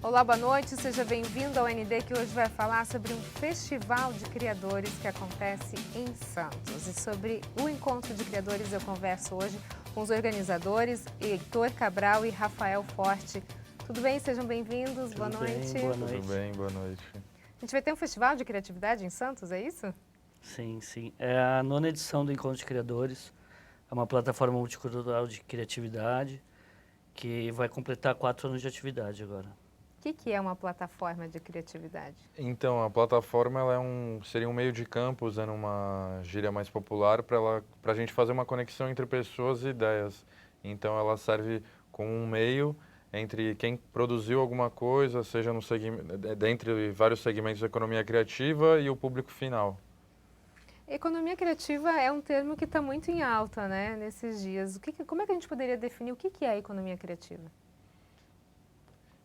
Olá, boa noite, seja bem-vindo ao ND, que hoje vai falar sobre um festival de criadores que acontece em Santos. E sobre o encontro de criadores eu converso hoje com os organizadores, Heitor Cabral e Rafael Forte. Tudo bem? Sejam bem-vindos, boa noite. Boa noite. Tudo bem, boa noite. A gente vai ter um festival de criatividade em Santos, é isso? Sim, sim. É a 9ª edição do Encontro de Criadores. É uma plataforma multicultural de criatividade que vai completar 4 anos de atividade agora. O que é uma plataforma de criatividade? Então, a plataforma ela seria um meio de campo, usando uma gíria mais popular, para a gente fazer uma conexão entre pessoas e ideias. Então, ela serve como um meio entre quem produziu alguma coisa, seja no dentre vários segmentos da economia criativa, e o público final. Economia criativa é um termo que está muito em alta, né, nesses dias. Como é que a gente poderia definir o que é a economia criativa?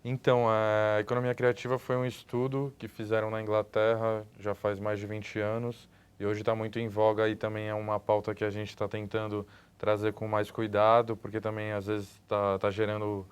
Então, a economia criativa foi um estudo que fizeram na Inglaterra já faz mais de 20 anos e hoje está muito em voga e também é uma pauta que a gente está tentando trazer com mais cuidado, porque também às vezes está gerando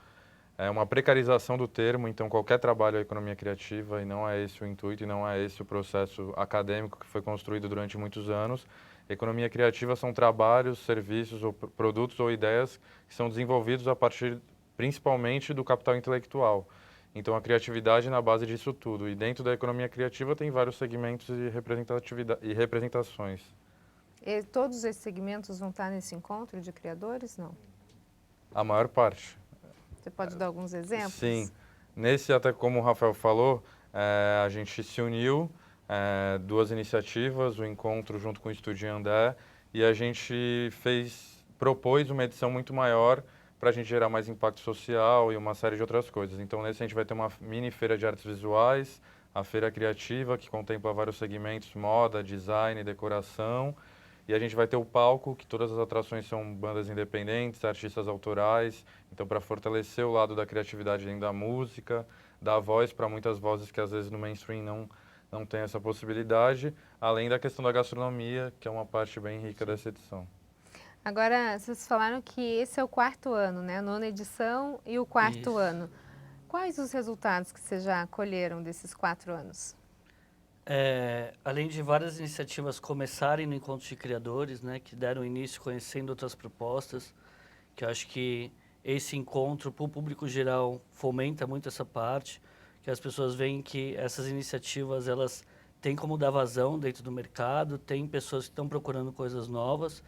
uma precarização do termo, então qualquer trabalho é economia criativa e não é esse o intuito e não é esse o processo acadêmico que foi construído durante muitos anos. Economia criativa são trabalhos, serviços, ou produtos ou ideias que são desenvolvidos a partir principalmente do capital intelectual. Então, a criatividade na base disso tudo. E dentro da economia criativa tem vários segmentos e representações. E todos esses segmentos vão estar nesse encontro de criadores, não? A maior parte. Você pode dar alguns exemplos? Sim. Nesse, até como o Rafael falou, a gente se uniu, duas iniciativas, o encontro junto com o Estúdio Andé, e a gente propôs uma edição muito maior para a gente gerar mais impacto social e uma série de outras coisas. Então, nesse a gente vai ter uma mini feira de artes visuais, a feira criativa, que contempla vários segmentos, moda, design, decoração, e a gente vai ter o palco, que todas as atrações são bandas independentes, artistas autorais, então para fortalecer o lado da criatividade dentro da música, dar voz para muitas vozes que às vezes no mainstream não tem essa possibilidade, além da questão da gastronomia, que é uma parte bem rica dessa edição. Agora, vocês falaram que esse é o 4º ano, né? A 9ª edição e o 4º ano. Quais os resultados que vocês já colheram desses 4 anos? Além de várias iniciativas começarem no Encontro de Criadores, né, que deram início conhecendo outras propostas, que eu acho que esse encontro, para o público geral, fomenta muito essa parte, que as pessoas veem que essas iniciativas, elas têm como dar vazão dentro do mercado, tem pessoas que estão procurando coisas novas.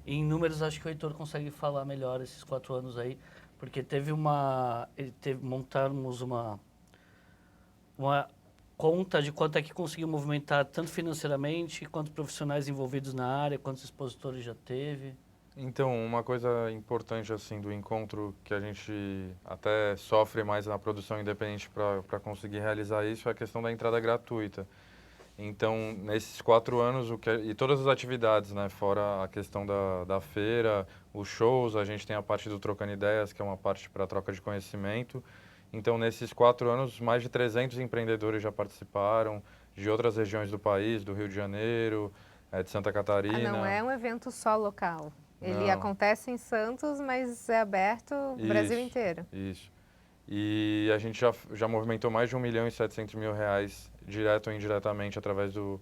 E em números, acho que o Heitor consegue falar melhor esses 4 anos aí, porque montarmos uma conta de quanto é que conseguiu movimentar, tanto financeiramente, quanto profissionais envolvidos na área, quantos expositores já teve. Então, uma coisa importante assim do encontro que a gente até sofre mais na produção independente para conseguir realizar isso é a questão da entrada gratuita. Então, nesses 4 anos, e todas as atividades, né, fora a questão da feira, os shows, a gente tem a parte do Trocando Ideias, que é uma parte para troca de conhecimento. Então, nesses 4 anos, mais de 300 empreendedores já participaram, de outras regiões do país, do Rio de Janeiro, de Santa Catarina. Ah, não é um evento só local. Ele Não. acontece em Santos, mas é aberto o Brasil inteiro. Isso. E a gente já movimentou mais de R$ 1.700.000 direto ou indiretamente através do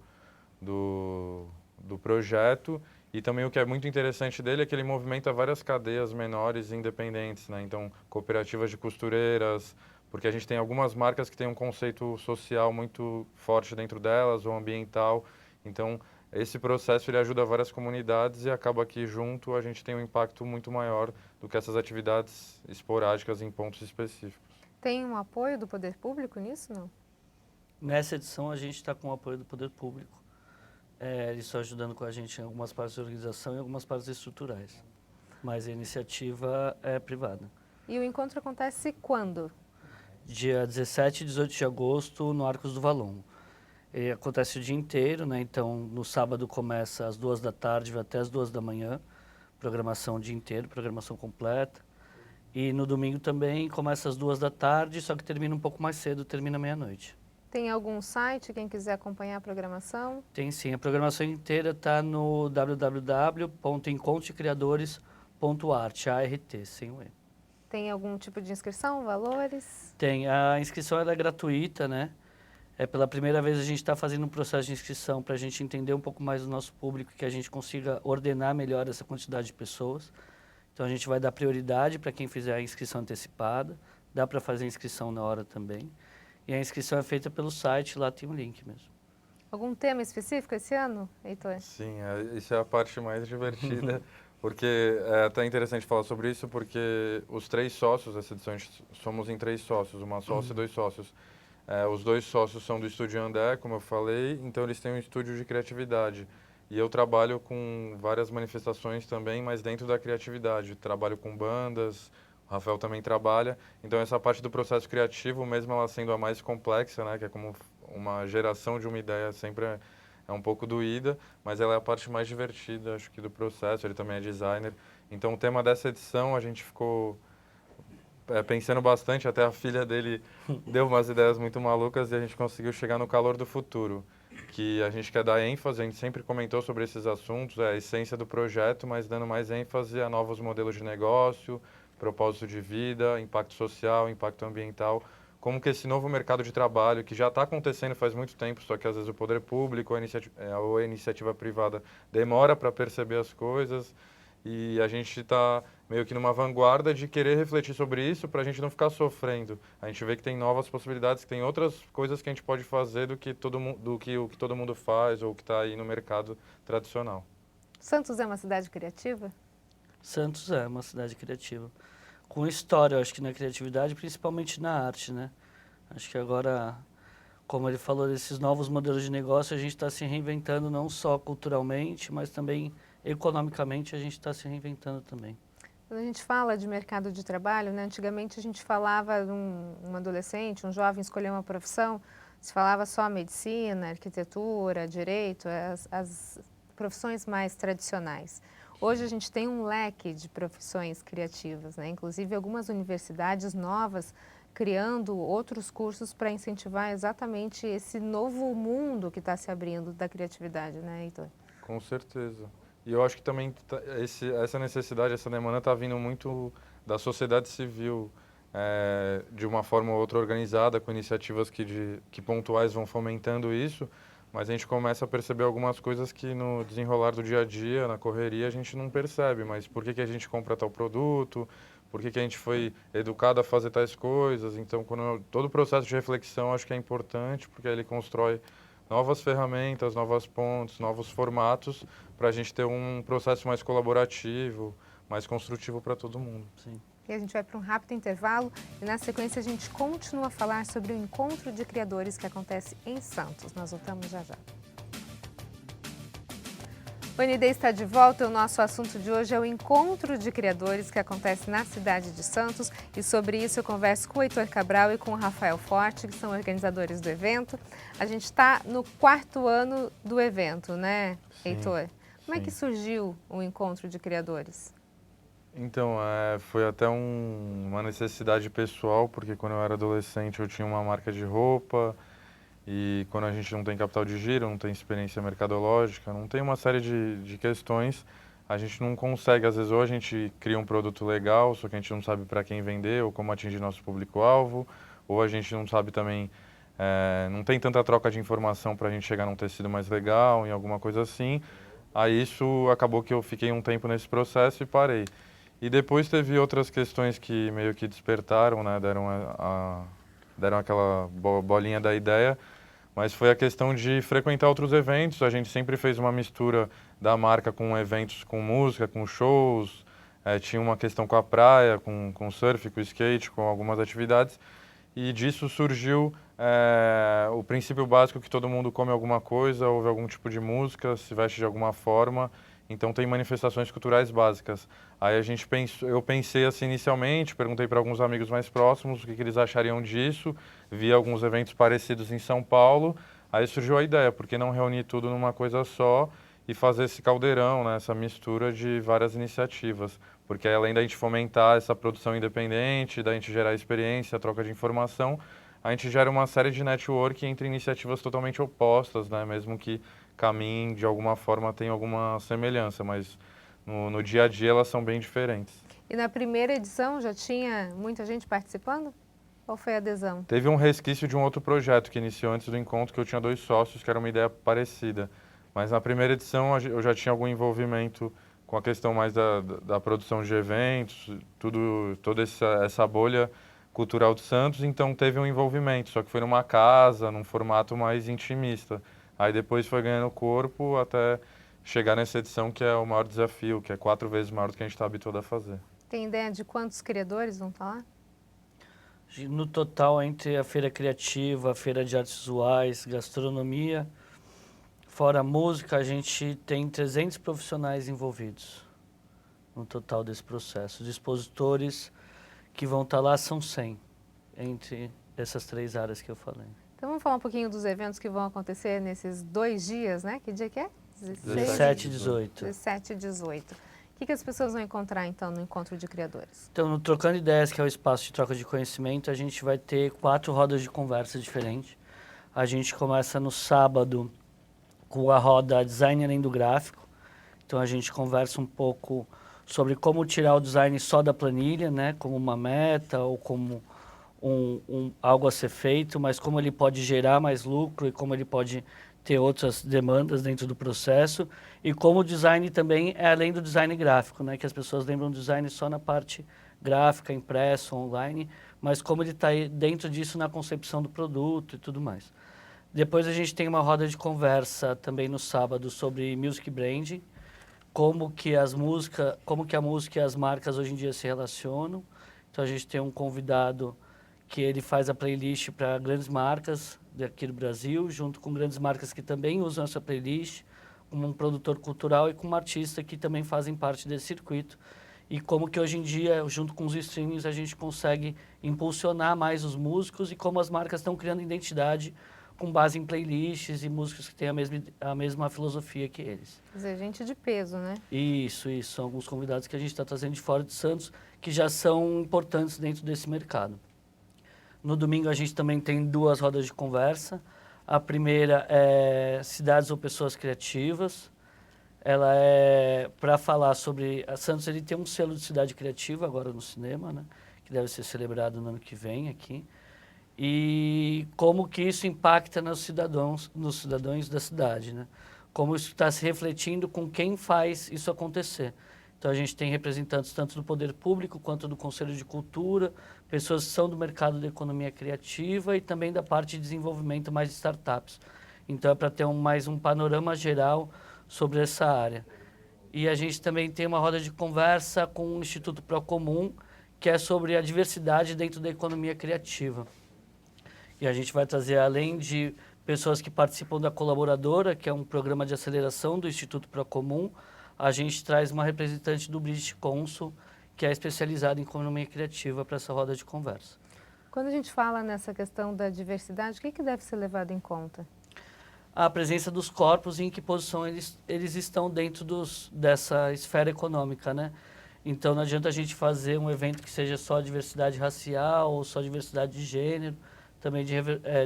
projeto. E também o que é muito interessante dele é que ele movimenta várias cadeias menores e independentes, né? Então, cooperativas de costureiras, porque a gente tem algumas marcas que têm um conceito social muito forte dentro delas, ou ambiental. Então, esse processo ele ajuda várias comunidades e acaba que junto a gente tem um impacto muito maior do que essas atividades esporádicas em pontos específicos. Tem um apoio do poder público nisso, não? Nessa edição, a gente está com o apoio do poder público. Eles estão ajudando com a gente em algumas partes da organização e algumas partes estruturais. Mas a iniciativa é privada. E o encontro acontece quando? Dia 17 e 18 de agosto, no Arcos do Valongo. Acontece o dia inteiro, né? Então, no sábado começa às 2 da tarde, vai até às 2 da manhã. Programação o dia inteiro, programação completa. E no domingo também começa às 2 da tarde, só que termina um pouco mais cedo, termina meia-noite. Tem algum site, quem quiser acompanhar a programação? Tem sim, a programação inteira está no www.encontrocriadores.art, ART, sem o E. Tem algum tipo de inscrição, valores? Tem. A inscrição era gratuita, né? Pela primeira vez a gente está fazendo um processo de inscrição para a gente entender um pouco mais do nosso público, que a gente consiga ordenar melhor essa quantidade de pessoas. Então a gente vai dar prioridade para quem fizer a inscrição antecipada, dá para fazer a inscrição na hora também. E a inscrição é feita pelo site, lá tem um link mesmo. Algum tema específico esse ano, Heitor? Sim, isso é a parte mais divertida, porque é até interessante falar sobre isso, porque os 3 sócios dessa edição, somos em 3 sócios, uma sócia e 2 sócios. Os 2 sócios são do Estúdio Andé, como eu falei, então eles têm um estúdio de criatividade. E eu trabalho com várias manifestações também, mas dentro da criatividade. Trabalho com bandas, o Rafael também trabalha. Então essa parte do processo criativo, mesmo ela sendo a mais complexa, né, que é como uma geração de uma ideia, sempre é um pouco doída, mas ela é a parte mais divertida, acho que, do processo. Ele também é designer. Então o tema dessa edição a gente ficou pensando bastante, até a filha dele deu umas ideias muito malucas e a gente conseguiu chegar no calor do futuro, que a gente quer dar ênfase, a gente sempre comentou sobre esses assuntos, é a essência do projeto, mas dando mais ênfase a novos modelos de negócio, propósito de vida, impacto social, impacto ambiental, como que esse novo mercado de trabalho, que já está acontecendo faz muito tempo, só que às vezes o poder público ou a iniciativa privada demora para perceber as coisas, e a gente está meio que numa vanguarda de querer refletir sobre isso para a gente não ficar sofrendo. A gente vê que tem novas possibilidades, que tem outras coisas que a gente pode fazer do que o que todo mundo faz ou que está aí no mercado tradicional. Santos é uma cidade criativa? Santos é uma cidade criativa. Com história, eu acho que na criatividade, principalmente na arte, né? Acho que agora, como ele falou, desses novos modelos de negócio, a gente está se reinventando não só culturalmente, mas também economicamente a gente está se reinventando também. Quando a gente fala de mercado de trabalho, né, antigamente a gente falava de um adolescente, um jovem escolher uma profissão, se falava só medicina, arquitetura, direito, as profissões mais tradicionais. Hoje a gente tem um leque de profissões criativas, né? Inclusive algumas universidades novas criando outros cursos para incentivar exatamente esse novo mundo que está se abrindo da criatividade, né, Heitor? Com certeza. E eu acho que também essa necessidade, essa demanda está vindo muito da sociedade civil, de uma forma ou outra organizada, com iniciativas que pontuais vão fomentando isso, mas a gente começa a perceber algumas coisas que no desenrolar do dia a dia, na correria, a gente não percebe. Mas por que a gente compra tal produto? Por que a gente foi educado a fazer tais coisas? Então, todo o processo de reflexão acho que é importante, porque ele constrói novas ferramentas, novas pontes, novos formatos, para a gente ter um processo mais colaborativo, mais construtivo para todo mundo. Sim. E a gente vai para um rápido intervalo e na sequência a gente continua a falar sobre o encontro de criadores que acontece em Santos. Nós voltamos já já. O ND está de volta. O nosso assunto de hoje é o encontro de criadores que acontece na cidade de Santos. E sobre isso eu converso com o Heitor Cabral e com o Rafael Forte, que são organizadores do evento. A gente está no 4º ano do evento, né, Heitor? Como é que surgiu o encontro de criadores? Então, foi até uma necessidade pessoal, porque quando eu era adolescente eu tinha uma marca de roupa e quando a gente não tem capital de giro, não tem experiência mercadológica, não tem uma série de questões, a gente não consegue, às vezes, ou a gente cria um produto legal, só que a gente não sabe para quem vender ou como atingir nosso público-alvo, ou a gente não sabe também, não tem tanta troca de informação para a gente chegar num tecido mais legal, em alguma coisa assim. Aí isso acabou que eu fiquei um tempo nesse processo e parei. E depois teve outras questões que meio que despertaram, né, deram aquela bolinha da ideia, mas foi a questão de frequentar outros eventos. A gente sempre fez uma mistura da marca com eventos com música, com shows, tinha uma questão com a praia, com surf, com skate, com algumas atividades, e disso surgiu o princípio básico que todo mundo come alguma coisa, ouve algum tipo de música, se veste de alguma forma. Então tem manifestações culturais básicas. Aí eu pensei assim inicialmente, perguntei para alguns amigos mais próximos o que eles achariam disso, vi alguns eventos parecidos em São Paulo, aí surgiu a ideia, por que não reunir tudo numa coisa só e fazer esse caldeirão, né, essa mistura de várias iniciativas, porque além da gente fomentar essa produção independente, da gente gerar experiência, troca de informação, a gente gera uma série de network entre iniciativas totalmente opostas, né, mesmo que caminhem de alguma forma, tem alguma semelhança, mas no dia a dia elas são bem diferentes. E na primeira edição já tinha muita gente participando? Qual foi a adesão? Teve um resquício de um outro projeto que iniciou antes do encontro, que eu tinha 2 sócios, que era uma ideia parecida. Mas na primeira edição eu já tinha algum envolvimento com a questão mais da produção de eventos, toda essa bolha cultural de Santos, então teve um envolvimento, só que foi numa casa, num formato mais intimista. Aí depois foi ganhando corpo até chegar nessa edição que é o maior desafio, que é 4 vezes maior do que a gente está habituado a fazer. Tem ideia de quantos criadores vão estar lá? No total, entre a feira criativa, a feira de artes visuais, gastronomia, fora música, a gente tem 300 profissionais envolvidos no total desse processo. Os expositores que vão estar lá são 100, entre essas 3 áreas que eu falei. Então vamos falar um pouquinho dos eventos que vão acontecer nesses 2 dias, né? Que dia que é? 17 e 18. 17 e 18. O que as pessoas vão encontrar, então, no Encontro de Criadores? Então, no Trocando Ideias, que é o espaço de troca de conhecimento, a gente vai ter 4 rodas de conversa diferentes. A gente começa no sábado com a roda Design Além do Gráfico. Então, a gente conversa um pouco sobre como tirar o design só da planilha, né? Como uma meta ou como algo a ser feito, mas como ele pode gerar mais lucro e como ele pode ter outras demandas dentro do processo, e como o design também é além do design gráfico, né? Que as pessoas lembram do design só na parte gráfica, impresso, online, mas como ele está dentro disso na concepção do produto e tudo mais. Depois a gente tem uma roda de conversa também no sábado sobre music branding, como que a música e as marcas hoje em dia se relacionam. Então a gente tem um convidado que ele faz a playlist para grandes marcas daqui do Brasil, junto com grandes marcas que também usam essa playlist, como um produtor cultural e com uma artista que também fazem parte desse circuito. E como que hoje em dia, junto com os streamings, a gente consegue impulsionar mais os músicos e como as marcas estão criando identidade com base em playlists e músicos que têm a mesma filosofia que eles. Quer dizer, gente de peso, né? Isso. São alguns convidados que a gente está trazendo de fora de Santos, que já são importantes dentro desse mercado. No domingo a gente também tem 2 rodas de conversa. A primeira é Cidades ou Pessoas Criativas. Ela é para falar sobre... A Santos ele tem um selo de cidade criativa agora no cinema, né? Que deve ser celebrado no ano que vem aqui. E como que isso impacta nos cidadãos da cidade, né? Como isso está se refletindo com quem faz isso acontecer. Então, a gente tem representantes tanto do poder público quanto do Conselho de Cultura, pessoas que são do mercado da economia criativa e também da parte de desenvolvimento mais de startups. Então, é para ter mais um panorama geral sobre essa área. E a gente também tem uma roda de conversa com o Instituto Procomum, que é sobre a diversidade dentro da economia criativa. E a gente vai trazer, além de pessoas que participam da Colaboradora, que é um programa de aceleração do Instituto Procomum, a gente traz uma representante do British Council, que é especializada em economia criativa, para essa roda de conversa. Quando a gente fala nessa questão da diversidade, o que deve ser levado em conta? A presença dos corpos e em que posição eles estão dentro dessa esfera econômica, né? Então, não adianta a gente fazer um evento que seja só diversidade racial ou só diversidade de gênero, também de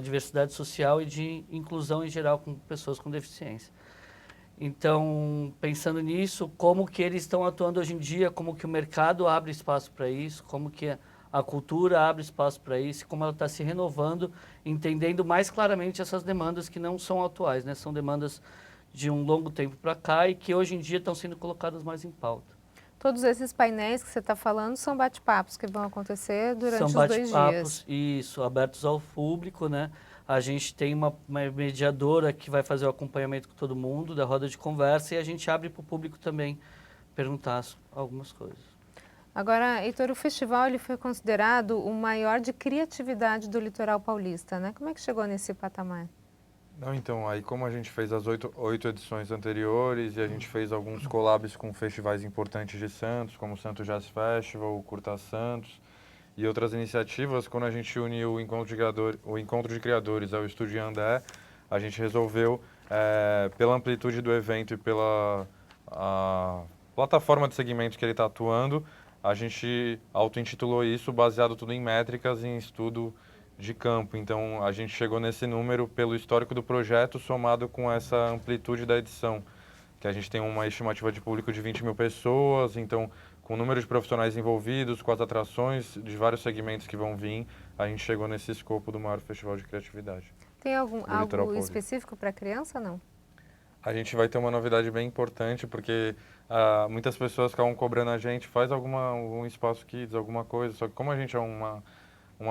diversidade social e de inclusão em geral com pessoas com deficiência. Então, pensando nisso, como que eles estão atuando hoje em dia, como que o mercado abre espaço para isso, como que a cultura abre espaço para isso, como ela está se renovando, entendendo mais claramente essas demandas que não são atuais, né? São demandas de um longo tempo para cá e que hoje em dia estão sendo colocadas mais em pauta. Todos esses painéis que você está falando são bate-papos que vão acontecer durante os 2 dias. São bate-papos, isso, abertos ao público, né? A gente tem uma mediadora que vai fazer o acompanhamento com todo mundo da roda de conversa e a gente abre para o público também perguntar algumas coisas. Agora, Heitor, o festival ele foi considerado o maior de criatividade do litoral paulista, né? Como é que chegou nesse patamar? Não, então, aí como a gente fez as 8 edições anteriores e a gente fez alguns collabs com festivais importantes de Santos, como o Santos Jazz Festival, o Curta Santos e outras iniciativas, quando a gente uniu o Encontro de Criadores ao Estúdio Andé, a gente resolveu, pela amplitude do evento e pela plataforma de segmento que ele está atuando, a gente auto-intitulou isso baseado tudo em métricas e em estudo de campo. Então, a gente chegou nesse número pelo histórico do projeto, somado com essa amplitude da edição, que a gente tem uma estimativa de público de 20 mil pessoas, então, com o número de profissionais envolvidos, com as atrações de vários segmentos que vão vir, a gente chegou nesse escopo do maior festival de criatividade. Tem do Litoral algo Paulista. específico para criança, não? A gente vai ter uma novidade bem importante, porque muitas pessoas ficavam cobrando a gente, faz algum espaço kids, alguma coisa, só que como a gente é uma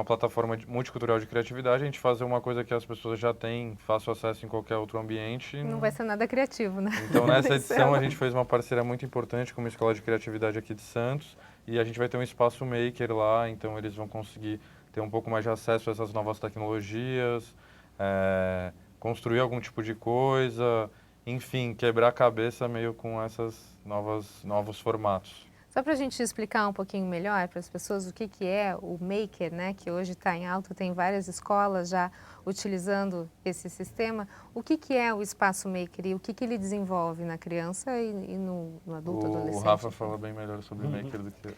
plataforma multicultural de criatividade, a gente fazer uma coisa que as pessoas já têm, fácil acesso em qualquer outro ambiente. Não vai ser nada criativo, né? Então, nessa edição, a gente fez uma parceria muito importante com uma escola de criatividade aqui de Santos, e a gente vai ter um espaço maker lá, então eles vão conseguir ter um pouco mais de acesso a essas novas tecnologias, construir algum tipo de coisa, enfim, quebrar a cabeça meio com esses novos formatos. Só para a gente explicar um pouquinho melhor para as pessoas o que é o Maker, né, que hoje está em alta, tem várias escolas já utilizando esse sistema. O que é o Espaço Maker e o que ele desenvolve na criança e no adulto, adolescente? O Rafa fala bem melhor sobre o Maker do que eu.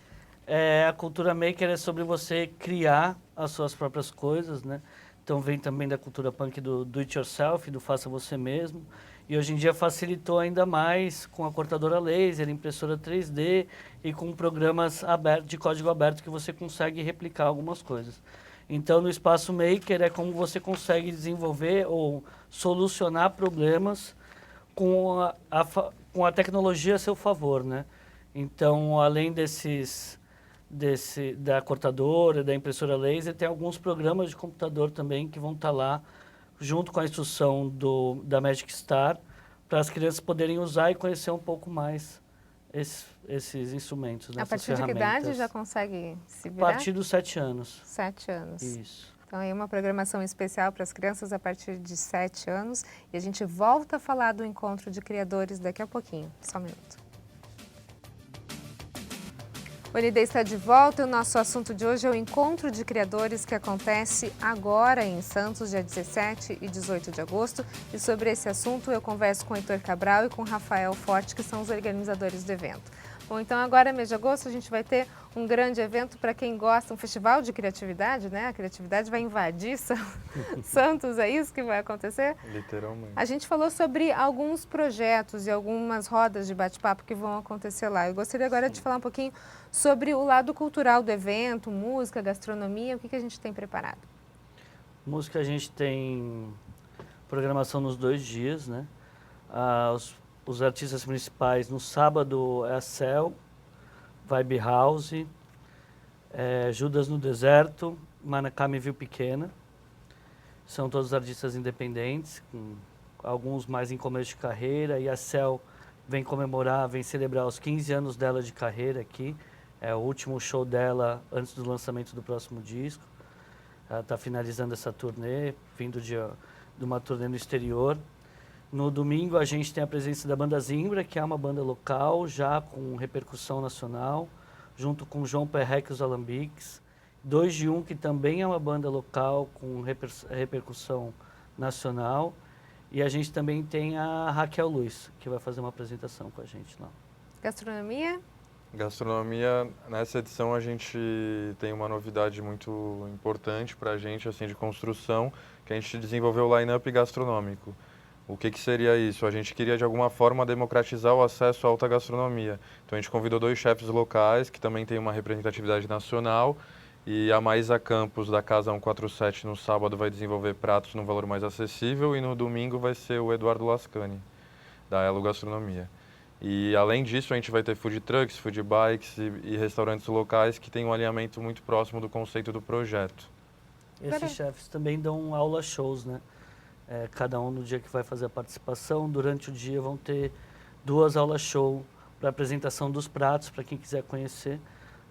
A cultura Maker é sobre você criar as suas próprias coisas, né? Então vem também da cultura punk do it yourself, do faça você mesmo. E hoje em dia facilitou ainda mais com a cortadora laser, impressora 3D e com programas de código aberto que você consegue replicar algumas coisas. Então, no Espaço Maker é como você consegue desenvolver ou solucionar problemas com a tecnologia a seu favor, né? Então, além da cortadora, da impressora laser, tem alguns programas de computador também que vão estar lá junto com a instrução da Magic Star, para as crianças poderem usar e conhecer um pouco mais esses instrumentos, né? A partir de que idade já consegue se virar? A partir dos 7 anos. 7 anos. Isso. Então, aí uma programação especial para as crianças a partir de 7 anos. E a gente volta a falar do encontro de criadores daqui a pouquinho. Só um minuto. O ND está de volta e o nosso assunto de hoje é o Encontro de Criadores que acontece agora em Santos, dia 17 e 18 de agosto. E sobre esse assunto eu converso com o Heitor Cabral e com o Rafael Forte, que são os organizadores do evento. Bom, então agora, mês de agosto, a gente vai ter um grande evento para quem gosta, um festival de criatividade, né? A criatividade vai invadir Santos, é isso que vai acontecer? Literalmente. A gente falou sobre alguns projetos e algumas rodas de bate-papo que vão acontecer lá. Eu gostaria agora de falar um pouquinho sobre o lado cultural do evento, música, gastronomia, o que a gente tem preparado? Música, a gente tem programação nos 2 dias, né? Os artistas principais, no sábado é a Cell, Vibe House, Judas no Deserto, Manacame Viu Pequena. São todos artistas independentes, com alguns mais em começo de carreira, e a Cell vem celebrar os 15 anos dela de carreira aqui. É o último show dela antes do lançamento do próximo disco. Ela está finalizando essa turnê, vindo de uma turnê no exterior. No domingo a gente tem a presença da banda Zimbra, que é uma banda local, já com repercussão nacional, junto com João Perrec e os Alambiques. 2 de 1, que também é uma banda local com repercussão nacional. E a gente também tem a Raquel Luiz, que vai fazer uma apresentação com a gente lá. Gastronomia? Gastronomia, nessa edição a gente tem uma novidade muito importante para a gente, assim, de construção, que a gente desenvolveu o line-up gastronômico. O que seria isso? A gente queria, de alguma forma, democratizar o acesso à alta gastronomia. Então, a gente convidou 2 chefes locais, que também têm uma representatividade nacional, e a Maísa Campos, da Casa 147, no sábado, vai desenvolver pratos num valor mais acessível, e no domingo vai ser o Eduardo Lascani, da Elo Gastronomia. E, além disso, a gente vai ter food trucks, food bikes e restaurantes locais que têm um alinhamento muito próximo do conceito do projeto. Esses chefes também dão aula shows, né? Cada um no dia que vai fazer a participação, durante o dia vão ter 2 aulas show para apresentação dos pratos, para quem quiser conhecer.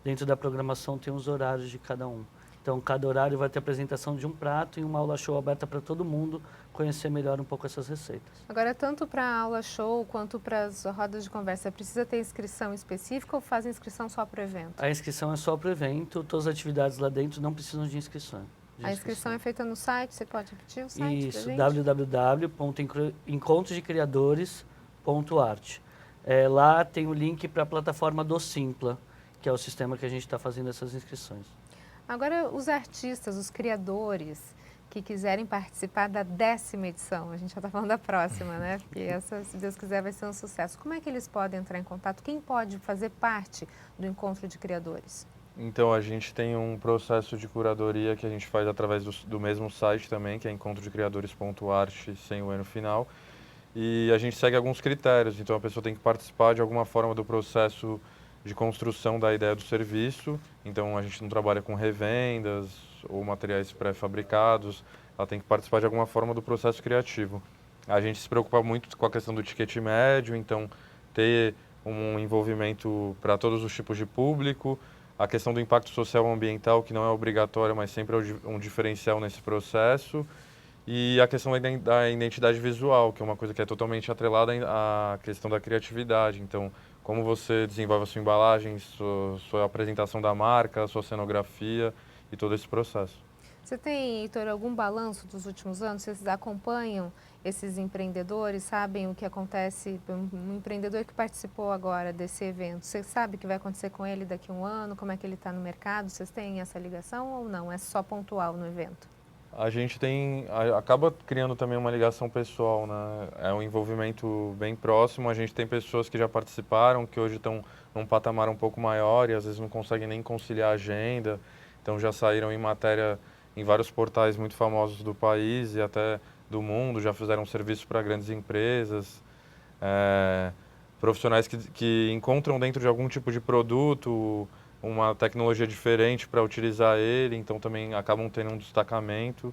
Dentro da programação tem os horários de cada um. Então, cada horário vai ter a apresentação de um prato e uma aula show aberta para todo mundo conhecer melhor um pouco essas receitas. Agora, tanto para a aula show quanto para as rodas de conversa, precisa ter inscrição específica ou faz inscrição só para o evento? A inscrição é só para o evento, todas as atividades lá dentro não precisam de inscrição. A inscrição é feita no site, você pode repetir o site? Isso, www.encontrodecreadores.art. Lá tem o link para a plataforma do Simpla, que é o sistema que a gente está fazendo essas inscrições. Agora, os artistas, os criadores que quiserem participar da 10ª edição. A gente já está falando da próxima, né? Porque essa, se Deus quiser, vai ser um sucesso. Como é que eles podem entrar em contato? Quem pode fazer parte do Encontro de Criadores? Então, a gente tem um processo de curadoria que a gente faz através do mesmo site também, que é encontrodecriadores.art, sem o E no final. E a gente segue alguns critérios, então a pessoa tem que participar de alguma forma do processo de construção da ideia do serviço. Então, a gente não trabalha com revendas ou materiais pré-fabricados, ela tem que participar de alguma forma do processo criativo. A gente se preocupa muito com a questão do ticket médio, então ter um envolvimento para todos os tipos de público, a questão do impacto social e ambiental, que não é obrigatório, mas sempre é um diferencial nesse processo, e a questão da identidade visual, que é uma coisa que é totalmente atrelada à questão da criatividade. Então, como você desenvolve a sua embalagem, sua apresentação da marca, sua cenografia e todo esse processo. Você tem, Heitor, algum balanço dos últimos anos? Vocês acompanham esses empreendedores, sabem o que acontece? Um empreendedor que participou agora desse evento, você sabe o que vai acontecer com ele daqui a um ano? Como é que ele está no mercado? Vocês têm essa ligação ou não? É só pontual no evento? A gente acaba criando também uma ligação pessoal, né? É um envolvimento bem próximo. A gente tem pessoas que já participaram, que hoje estão num patamar um pouco maior e às vezes não conseguem nem conciliar a agenda. Então já saíram em matéria em vários portais muito famosos do país e até do mundo, já fizeram serviço para grandes empresas. Profissionais que encontram dentro de algum tipo de produto uma tecnologia diferente para utilizar ele, então também acabam tendo um destacamento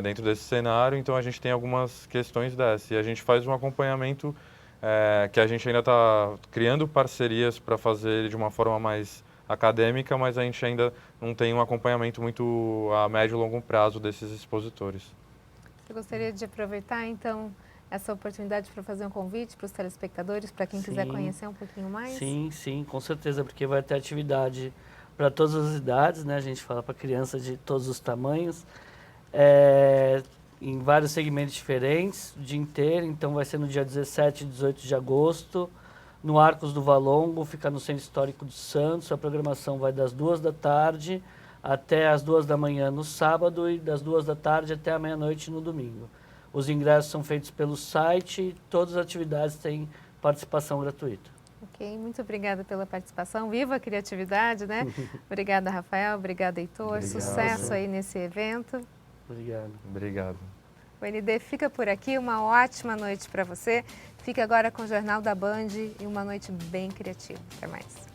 dentro desse cenário. Então a gente tem algumas questões dessas e a gente faz um acompanhamento que a gente ainda está criando parcerias para fazer ele de uma forma mais acadêmica, mas a gente ainda não tem um acompanhamento muito a médio e longo prazo desses expositores. Você gostaria de aproveitar, então, essa oportunidade para fazer um convite para os telespectadores, para quem quiser conhecer um pouquinho mais? Sim, com certeza, porque vai ter atividade para todas as idades, né? A gente fala para crianças de todos os tamanhos, em vários segmentos diferentes, o dia inteiro. Então vai ser no dia 17 e 18 de agosto, no Arcos do Valongo, fica no Centro Histórico de Santos. A programação vai das 2 da tarde até as 2 da manhã no sábado e das 2 da tarde até a meia-noite no domingo. Os ingressos são feitos pelo site e todas as atividades têm participação gratuita. Ok, muito obrigada pela participação. Viva a criatividade, né? Obrigada, Rafael. Obrigada, Heitor. Obrigado. Sucesso aí nesse evento. Obrigado. Obrigado. O ND fica por aqui. Uma ótima noite para você. Fica agora com o Jornal da Band e uma noite bem criativa. Até mais.